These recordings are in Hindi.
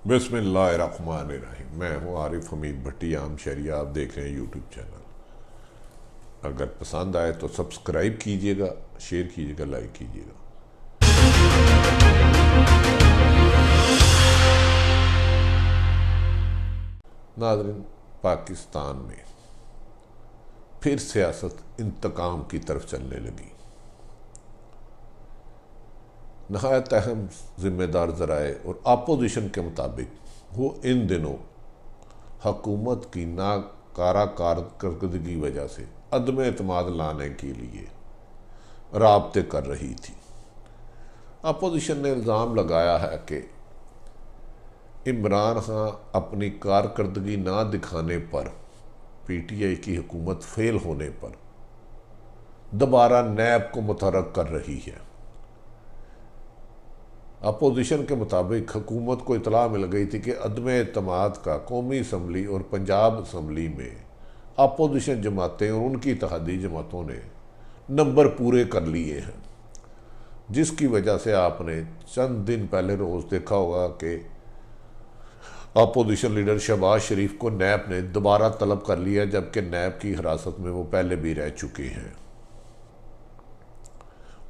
बिस्मिल्लाहिर्रहमानिर्रहीम। मैं हूँ आरिफ हमीद भट्टी, आम शहरिया। आप देख रहे हैं यूट्यूब चैनल। अगर पसंद आए तो सब्सक्राइब कीजिएगा, शेयर कीजिएगा, लाइक कीजिएगा। नाज़रीन, पाकिस्तान में फिर सियासत इंतकाम की तरफ चलने लगी। नहायत अहम जिम्मेदार ज़राए और अपोजिशन के मुताबिक वो इन दिनों हकूमत की नाकारा कारकर्दगी की वजह से अदम एतमाद लाने के लिए राब्ते कर रही थी। अपोजिशन ने इल्ज़ाम लगाया है कि इमरान खान अपनी कारकर्दगी ना दिखाने पर, पीटीआई की हुकूमत फेल होने पर दोबारा नैब को मुतहर्रिक कर रही है। अपोजिशन के मुताबिक हुकूमत को इतला मिल गई थी कि अदम एतमाद का कौमी असम्बली और पंजाब असम्बली में अपोजिशन जमातें और उनकी इत्तेहादी जमातों ने नंबर पूरे कर लिए हैं, जिसकी वजह से आपने चंद दिन पहले रोज़ देखा होगा कि अपोजिशन लीडर शहबाज शरीफ को नैब ने दोबारा तलब कर लिया, जबकि नैब की हिरासत में वो पहले भी रह चुके हैं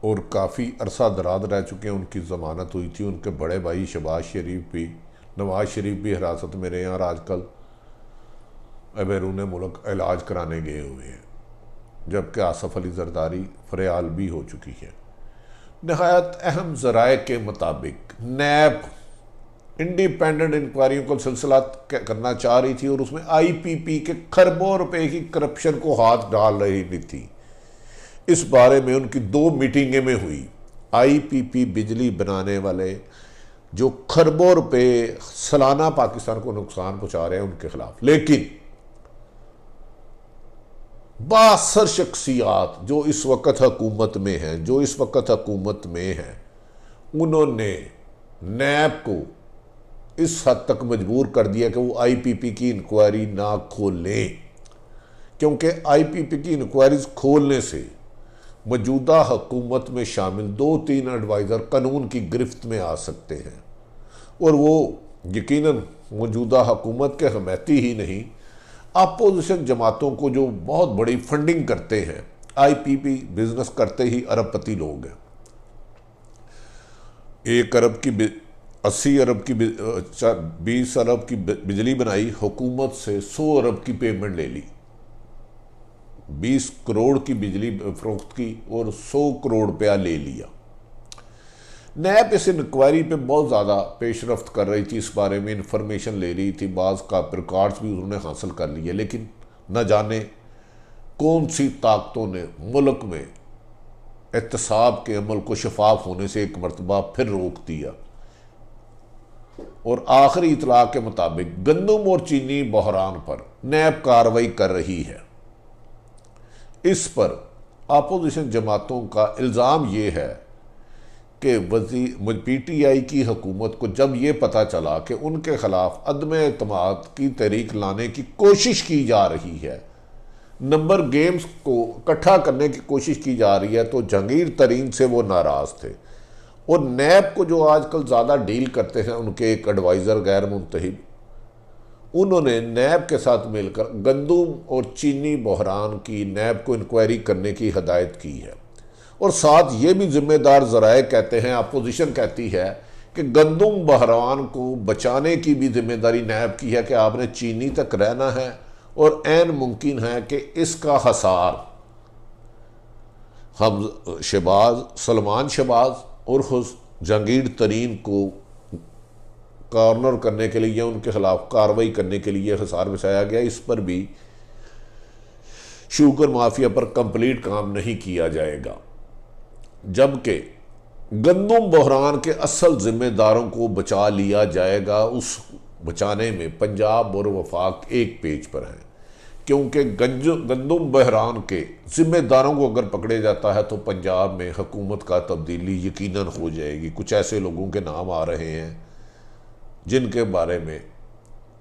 और काफ़ी अरसा दराज रह चुके हैं। उनकी ज़मानत हुई थी। उनके बड़े भाई शहबाज शरीफ भी, नवाज शरीफ भी हिरासत में रहे हैं और आजकल बैरून मुल्क इलाज कराने गए हुए हैं, जबकि आसफ अली जरदारी फरेयाल भी हो चुकी है। नहायत अहम ज़राए के मुताबिक नैब इंडिपेंडेंट इंक्वायरियों का सिलसिला करना चाह रही थी और उसमें आईपीपी के खरबों रुपए की करप्शन को हाथ डाल रही थी। इस बारे में उनकी 2 मीटिंगें में हुई। आईपीपी बिजली बनाने वाले जो खरबों रुपए सालाना पाकिस्तान को नुकसान पहुंचा रहे हैं उनके खिलाफ, लेकिन 62 शख्सियात जो इस वक्त हुकूमत में हैं, उन्होंने नैब को इस हद तक मजबूर कर दिया कि वो आईपीपी की इंक्वायरी ना खोलें, क्योंकि आईपीपी की इंक्वायरीज खोलने से मौजूदा हुकूमत में शामिल 2-3 एडवाइज़र कानून की गिरफ्त में आ सकते हैं और वो यकीनन मौजूदा हुकूमत के हमायती ही नहीं, अपोजिशन जमातों को जो बहुत बड़ी फंडिंग करते हैं। आईपीपी बिजनेस करते ही अरबपति लोग हैं। 1 अरब की 80 अरब की 20 अरब की बिजली बनाई, हुकूमत से 100 अरब की पेमेंट ले ली। 20 करोड़ की बिजली फरोख्त की और 100 करोड़ रुपया ले लिया। नैब इस इंक्वायरी पे बहुत ज़्यादा पेशरफ्त कर रही थी, इस बारे में इंफॉर्मेशन ले रही थी, बाज़ का रिकॉर्ड्स भी उन्होंने हासिल कर लिए, लेकिन न जाने कौन सी ताकतों ने मुल्क में एहतसाब के अमल को शफाफ होने से एक मरतबा फिर रोक दिया और आखिरी इतला के मुताबिक गंदम और चीनी बहरान पर नैब कार्रवाई कर रही है। इस पर अपोजिशन जमातों का इल्ज़ाम ये है कि पीटीआई की हुकूमत को जब ये पता चला कि उनके खिलाफ अदम एतमाद की तहरीक लाने की कोशिश की जा रही है, नंबर गेम्स को इकट्ठा करने की कोशिश की जा रही है, तो जहांगीर तरीन से वो नाराज़ थे और नैब को जो आजकल ज़्यादा डील करते हैं उनके एक एडवाइज़र गैर मुंतहिब, उन्होंने नैब के साथ मिलकर गंदम और चीनी बहरान की नैब को इंक्वायरी करने की हदायत की है। और साथ ये भी जिम्मेदार ज़राए कहते हैं, अपोजिशन कहती है कि गंदम बहरान को बचाने की भी जिम्मेदारी नैब की है कि आपने चीनी तक रहना है और ऐन मुमकिन है कि इसका हसार हम सलमान शहबाज और जहांगीर तरीन को कॉर्नर करने के लिए या उनके खिलाफ कार्रवाई करने के लिए हिसार बिछाया गया। इस पर भी शुगर माफिया पर कंप्लीट काम नहीं किया जाएगा, जबकि गंदम बहरान के असल जिम्मेदारों को बचा लिया जाएगा। उस बचाने में पंजाब और वफाक एक पेज पर हैं, क्योंकि गंदम बहरान के जिम्मेदारों को अगर पकड़े जाता है तो पंजाब में हुकूमत का तब्दीली यकीनन हो जाएगी। कुछ ऐसे लोगों के नाम आ रहे हैं जिनके बारे में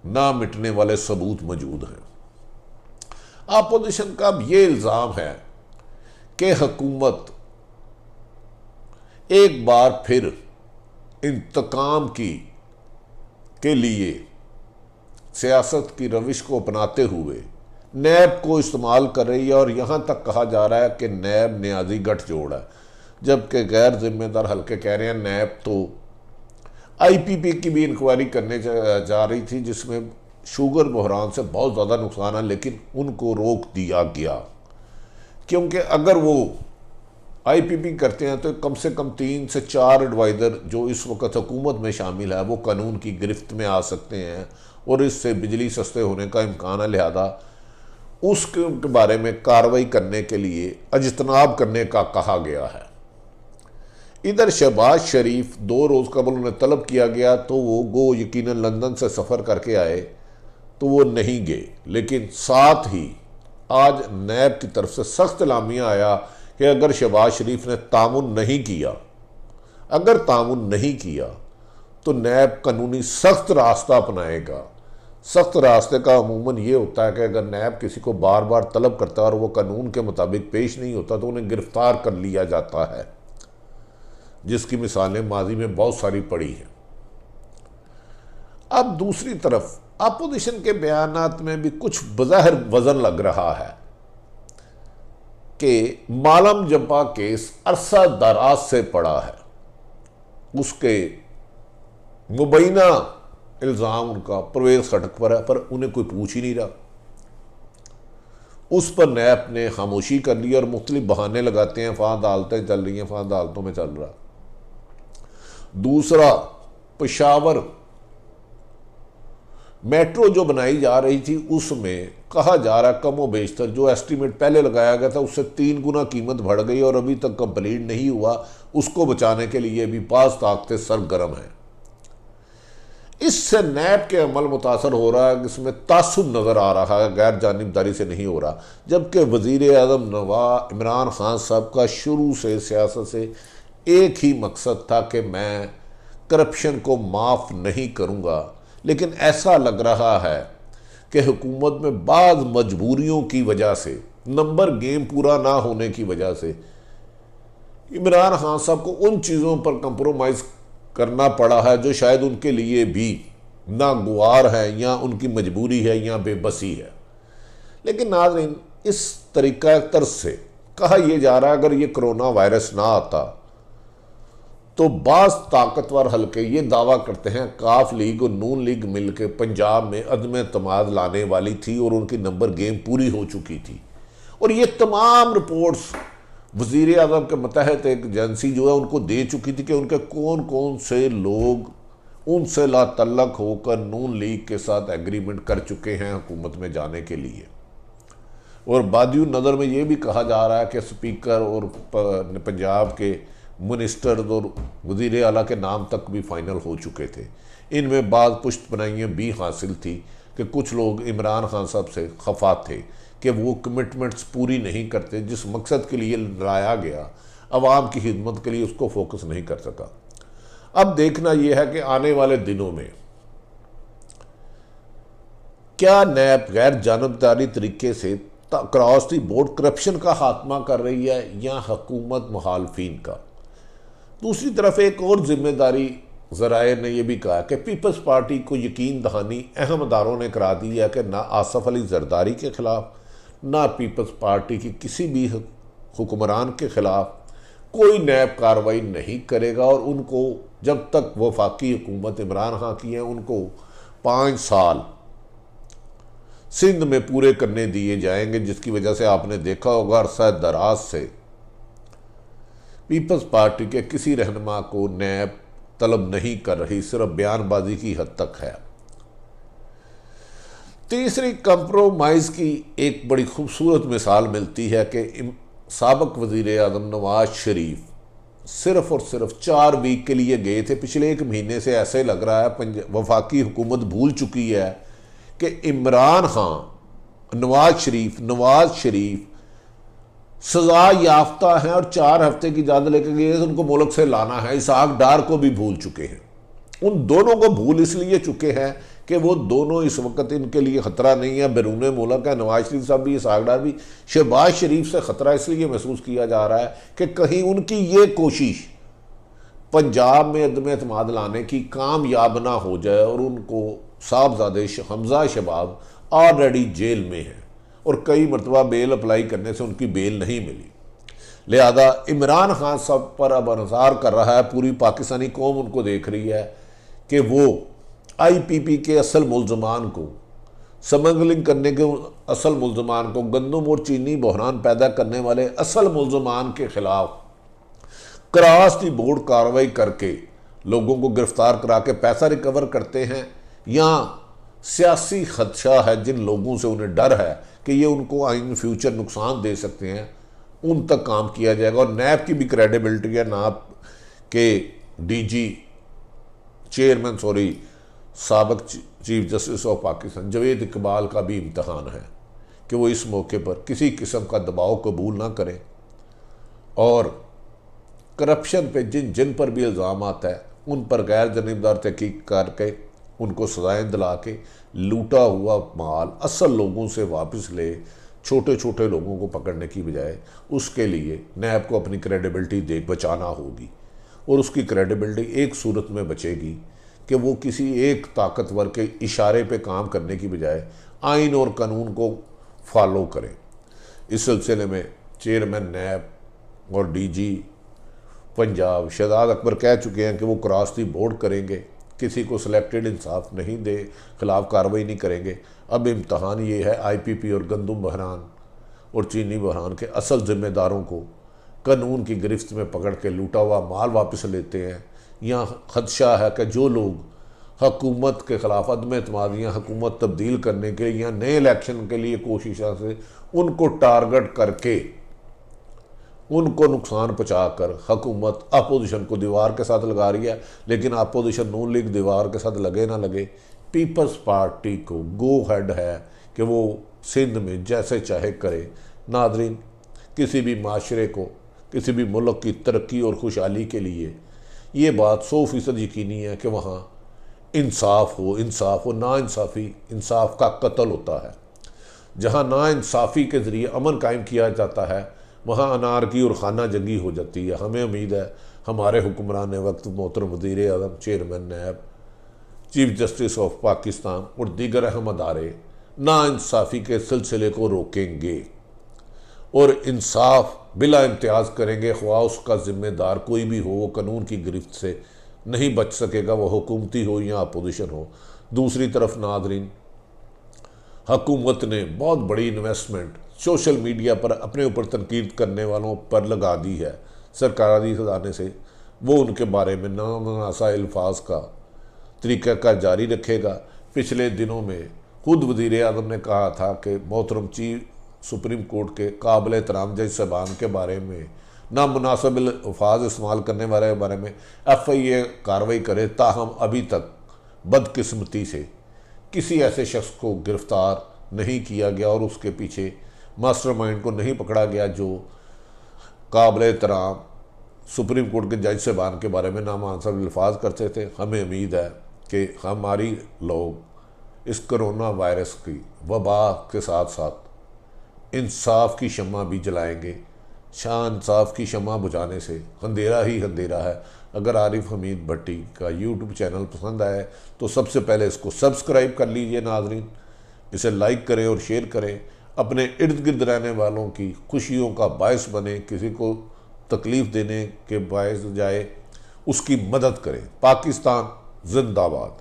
ना मिटने वाले सबूत मौजूद हैं। अपोजिशन का अब ये इल्ज़ाम है कि हुकूमत एक बार फिर इंतकाम की के लिए सियासत की रविश को अपनाते हुए नैब को इस्तेमाल कर रही है, और यहाँ तक कहा जा रहा है कि नैब न्याजी गठजोड़ है, जबकि गैर जिम्मेदार हल्के कह रहे हैं नैब तो आईपीपी की भी इंक्वायरी करने जा रही थी, जिसमें शुगर बहरान से बहुत ज़्यादा नुकसान है, लेकिन उनको रोक दिया गया, क्योंकि अगर वो आईपीपी करते हैं तो कम से कम 3 से 4 एडवाइज़र जो इस वक्त हुकूमत में शामिल है वो कानून की गिरफ्त में आ सकते हैं, और इससे बिजली सस्ते होने का इम्कान है। लिहाजा उसके बारे में कार्रवाई करने के लिए अजतनाब करने का कहा गया है। इधर शहबाज शरीफ 2 रोज़ कबल उन्हें तलब किया गया तो वो गो यकीनन लंदन से सफ़र करके आए तो वो नहीं गए, लेकिन साथ ही आज नैब की तरफ से सख्त एलामिया आया कि अगर शहबाज शरीफ ने तामुन नहीं किया, अगर तामुन नहीं किया तो नैब कानूनी सख्त रास्ता अपनाएगा। सख्त रास्ते का अमूमन ये होता है कि अगर नैब किसी को बार बार तलब करता है और वो कानून के मुताबिक पेश नहीं होता तो उन्हें गिरफ्तार कर लिया जाता है, जिसकी मिसालें माजी में बहुत सारी पड़ी हैं। अब दूसरी तरफ अपोजिशन के बयानात में भी कुछ बज़ाहिर वजन लग रहा है कि मालम जब्बा केस अरसा दराज से पड़ा है, उसके मुबैना इल्ज़ाम उनका परवेज़ खटक पर है, पर उन्हें कोई पूछ ही नहीं रहा। उस पर नैब ने खामोशी कर ली और मुख्तलिफ बहाने लगाते हैं, फ़ां अदालतें चल रही हैं, फ़ां अदालतों में चल रहा। दूसरा, पेशावर मेट्रो जो बनाई जा रही थी उसमें कहा जा रहा कम व बेशतर जो एस्टीमेट पहले लगाया गया था उससे 3 गुना कीमत बढ़ गई और अभी तक कंप्लीट नहीं हुआ। उसको बचाने के लिए भी बाज़ ताकतें सरगर्म हैं। इससे नैब के अमल मुतासर हो रहा है, इसमें तासुब नज़र आ रहा है, गैर जानिबदारी से नहीं हो रहा। जबकि वज़ीर आज़म इमरान खान साहब का शुरू से सियासत से एक ही मकसद था कि मैं करप्शन को माफ़ नहीं करूँगा, लेकिन ऐसा लग रहा है कि हुकूमत में बाज़ मजबूरियों की वजह से, नंबर गेम पूरा ना होने की वजह से इमरान खान साहब को उन चीज़ों पर कंप्रोमाइज़ करना पड़ा है जो शायद उनके लिए भी नागवार है, या उनकी मजबूरी है, या बेबसी है। लेकिन नाज़रीन, इस तरीक़ा तर्ज से कहा यह जा रहा है अगर ये कोरोना वायरस ना आता तो बाज़ ताकतवर हल्के ये दावा करते हैं काफ लीग और नून लीग मिलकर पंजाब में अदम एतमाद लाने वाली थी और उनकी नंबर गेम पूरी हो चुकी थी। और ये तमाम रिपोर्ट्स वज़ीर आज़म के मतहत एक एजेंसी जो है उनको दे चुकी थी कि उनके कौन कौन से लोग उनसे लातल्लक होकर नून लीग के साथ एग्रीमेंट कर चुके हैं हुकूमत में जाने के लिए। और बादियु नज़र में ये भी कहा जा रहा है कि स्पीकर और पंजाब के मिनिस्टर और वज़ीर आला के नाम तक भी फाइनल हो चुके थे। इनमें बाद पुश्त बनाइयाँ भी हासिल थी कि कुछ लोग इमरान खान साहब से खफा थे कि वो कमिटमेंट्स पूरी नहीं करते, जिस मकसद के लिए लाया गया अवाम की खिदमत के लिए उसको फोकस नहीं कर सका। अब देखना यह है कि आने वाले दिनों में क्या नैब गैर जानबदारी तरीके से क्रॉस दी बोर्ड करप्शन का खात्मा कर रही है या हुकूमत मुखालफिन का। दूसरी तरफ एक और जिम्मेदारी ज़राए ने यह भी कहा कि पीपल्स पार्टी को यकीन दहानी अहम अदारों ने करा दी है कि ना आसफ अली जरदारी के ख़िलाफ़ ना पीपल्स पार्टी की किसी भी हुक्मरान के ख़िलाफ़ कोई नैब कार्रवाई नहीं करेगा, और उनको जब तक वफाकी हुकूमत इमरान खान की है उनको 5 साल सिंध में पूरे करने दिए जाएंगे, जिसकी वजह से आपने देखा होगा अरसा दराज से पीपल्स पार्टी के किसी रहनुमा को नैब तलब नहीं कर रही, सिर्फ बयानबाजी की हद तक है। तीसरी कंप्रोमाइज की एक बड़ी खूबसूरत मिसाल मिलती है कि साबिक वज़ीर आज़म नवाज शरीफ सिर्फ और सिर्फ 4 वीक के लिए गए थे। पिछले 1 महीने से ऐसे लग रहा है वफाकी हुकूमत भूल चुकी है कि इमरान खान नवाज शरीफ सजा याफ्ता हैं और 4 हफ्ते की इजाज़त लेकर गए थे, उनको मुल्क से लाना है। इसहाक डार को भी भूल चुके हैं। उन दोनों को भूल इसलिए चुके हैं कि वो दोनों इस वक्त इनके लिए ख़तरा नहीं है, बैरून मुल्क है। नवाज शरीफ साहब भी, इसहाक डार भी। शहबाज शरीफ से ख़तरा इसलिए महसूस किया जा रहा है कि कहीं उनकी ये कोशिश पंजाब में अदम एतमाद लाने की कामयाब ना हो जाए और उनको साहबजादे हमजा शबाब ऑलरेडी जेल में है और कई मरतबा बेल अप्लाई करने से उनकी बेल नहीं मिली। लिहाजा इमरान खान साहब पर अब इंतजार कर रहा है, पूरी पाकिस्तानी कौम उनको देख रही है कि वो IPP के असल मुलजमान को, स्मगलिंग करने के असल मुलजमान को, गंदम और चीनी बहरान पैदा करने वाले असल मुलजमान के खिलाफ क्रॉस दी बोर्ड कार्रवाई करके लोगों को गिरफ्तार करा के पैसा रिकवर करते हैं, या सियासी खदशा है जिन लोगों से उन्हें डर है कि ये उनको इन फ्यूचर नुकसान दे सकते हैं, उन तक काम किया जाएगा। और नैब की भी क्रेडिबिलिटी है, नाब के DG चेयरमैन साबिक chief justice of Pakistan Javed Iqbal का भी इम्तहान है कि वो इस मौके पर किसी किस्म का दबाव कबूल ना करें और करप्शन पे जिन जिन पर भी इल्ज़ाम आता है उन पर गैर जनीबदार तहकीक करके उनको सजाएं दिला के लूटा हुआ माल असल लोगों से वापस ले, छोटे छोटे लोगों को पकड़ने की बजाय उसके लिए नैब को अपनी क्रेडिबिलिटी दे बचाना होगी। और उसकी क्रेडिबिलिटी एक सूरत में बचेगी कि वो किसी एक ताकतवर के इशारे पे काम करने की बजाय आइन और कानून को फॉलो करें। इस सिलसिले में चेयरमैन नैब और DG पंजाब शहजाद अकबर कह चुके हैं कि वो क्रॉस दी बोर्ड करेंगे, किसी को सिलेक्टेड इंसाफ नहीं दे खिलाफ कार्रवाई नहीं करेंगे। अब इम्तहान ये है IPP और गंदम बहरान और चीनी बहरान के असल जिम्मेदारों को कानून की गिरफ्त में पकड़ के लूटा हुआ माल वापस लेते हैं। यहाँ खदशा है कि जो लोग हुकूमत के ख़िलाफ़ अदम एतमाद या हुकूमत तब्दील करने के लिए या नए इलेक्शन के लिए कोशिशों से उनको टारगेट करके उनको नुकसान पहुँचाकर हुकूमत अपोजिशन को दीवार के साथ लगा रही है। लेकिन अपोजिशन नून लीग दीवार के साथ लगे ना लगे, पीपल्स पार्टी को गो हेड है कि वो सिंध में जैसे चाहे करे। नादरीन, किसी भी माशरे को, किसी भी मुल्क की तरक्की और खुशहाली के लिए ये बात 100% यकीनी है कि वहाँ इंसाफ हो। नाइंसाफ़ी इंसाफ का कत्ल होता है। जहाँ नाइंसाफ़ी के ज़रिए अमन कायम किया जाता है वहाँ अनारकी और खाना जंगी हो जाती है। हमें उम्मीद है हमारे हुक्मरान वक्त मोहतरम वज़ीर आज़म, चेयरमैन नैब, चीफ जस्टिस ऑफ पाकिस्तान और दीगर अहम अदारे नाइंसाफ़ी के सिलसिले को रोकेंगे और इंसाफ बिला इम्तियाज़ करेंगे। ख्वाह उसका ज़िम्मेदार कोई भी हो, वो कानून की गिरफ्त से नहीं बच सकेगा, वो हुकूमती हो या अपोजिशन हो। दूसरी तरफ नादरीन, हुकूमत ने बहुत बड़ी इन्वेस्टमेंट सोशल मीडिया पर अपने ऊपर तनकीद करने वालों पर लगा दी है। सरकारी ख़जाने से वो उनके बारे में नामुनासिब अल्फाज का तरीक़ाकार जारी रखेगा। पिछले दिनों में खुद वज़ीर आज़म ने कहा था कि मोहतरम चीफ सुप्रीम कोर्ट के काबिल एहतराम जज साहबान के बारे में नामुनासिब अल्फाज इस्तेमाल करने वाले के बारे में FIA कार्रवाई करे। ताहम अभी तक बदकिस्मती से किसी ऐसे शख्स को गिरफ़्तार नहीं किया गया और उसके पीछे मास्टरमाइंड को नहीं पकड़ा गया जो काबिल एहतराम सुप्रीम कोर्ट के जज साहबान के बारे में नामुनासिब अल्फाज करते थे। हमें उम्मीद है कि हमारी लोग इस कोरोना वायरस की वबा के साथ साथ इंसाफ की शम्मा भी जलाएंगे। शाह इंसाफ की शम्मा बुझाने से अंधेरा ही अंधेरा है। अगर आरिफ हमीद भट्टी का यूट्यूब चैनल पसंद आए तो सबसे पहले इसको सब्सक्राइब कर लीजिए नाजरीन, इसे लाइक करें और शेयर करें। अपने इर्द गिर्द रहने वालों की खुशियों का बायस बने, किसी को तकलीफ़ देने के बायस जाए उसकी मदद करें। पाकिस्तान जिंदाबाद।